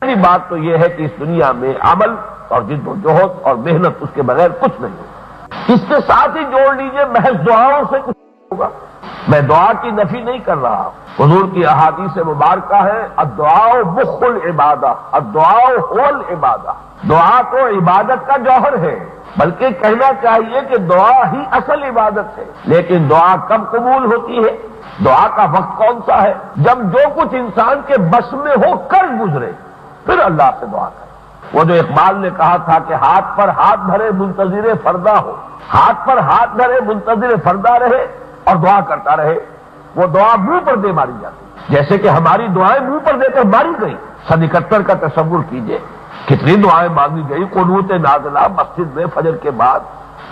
پہلی بات تو یہ ہے کہ اس دنیا میں عمل اور جد و جہد اور محنت اس کے بغیر کچھ نہیں ہوگا۔ اس کے ساتھ ہی جوڑ لیجئے محض دعاؤں سے کچھ نہیں ہوگا۔ میں دعا کی نفی نہیں کر رہا، حضور کی احادیث مبارکہ ہے الدعاء مخ العبادہ، الدعاء هو العبادہ، دعا تو عبادت کا جوہر ہے، بلکہ کہنا چاہیے کہ دعا ہی اصل عبادت ہے۔ لیکن دعا کب قبول ہوتی ہے؟ دعا کا وقت کون سا ہے؟ جب جو کچھ انسان کے بس میں ہو کر گزرے، پھر اللہ سے دعا کرے۔ وہ جو اقبال نے کہا تھا کہ ہاتھ پر ہاتھ دھرے منتظر فردہ ہو، ہاتھ پر ہاتھ دھرے منتظر فردہ رہے اور دعا کرتا رہے، وہ دعا منہ پر دے ماری جاتی، جیسے کہ ہماری دعائیں منہ پر دے کر ماری گئی۔ سن 71 کا تصور کیجئے، کتنی دعائیں مانگی گئی قنوت نازلہ مسجد میں فجر کے بعد،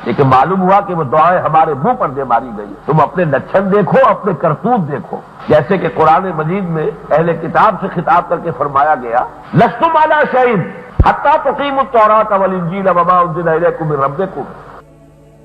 لیکن معلوم ہوا کہ وہ دعائیں ہمارے منہ پر دے ماری گئی۔ تم اپنے لچھن دیکھو، اپنے کرتوت دیکھو، جیسے کہ قرآن مجید میں اہل کتاب سے خطاب کر کے فرمایا گیا لستم علی شیء حتی تقیموا التوراۃ والانجیل وما انزل الیکم من ربکم،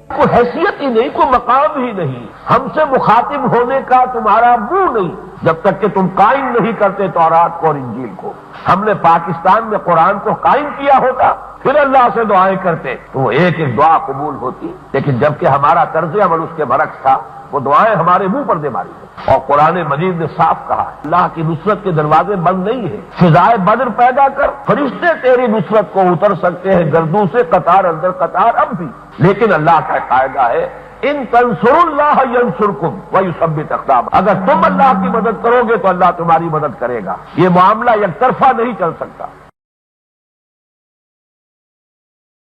کوئی حیثیت ہی نہیں، کوئی مقام ہی نہیں، ہم سے مخاطب ہونے کا تمہارا منہ نہیں جب تک کہ تم قائم نہیں کرتے تورات کو اور انجیل کو۔ ہم نے پاکستان میں قرآن کو قائم کیا ہوتا، پھر اللہ سے دعائیں کرتے تو وہ ایک ایک دعا قبول ہوتی، لیکن جبکہ ہمارا طرز عمل اس کے برعکس تھا، وہ دعائیں ہمارے منہ پر دے ماری گئی۔ اور قرآن مجید نے صاف کہا اللہ کی نصرت کے دروازے بند نہیں ہیں، فضائے بدر پیدا کر، فرشتے تیری نصرت کو اتر سکتے ہیں گردوں سے قطار اندر قطار اب بھی، لیکن اللہ کا قاعدہ ہے ان تنصروا اللہ ینصرکم ویثبت اقدامکم، اگر تم اللہ کی مدد کرو گے تو اللہ تمہاری مدد کرے گا۔ یہ معاملہ یک طرفہ نہیں چل سکتا۔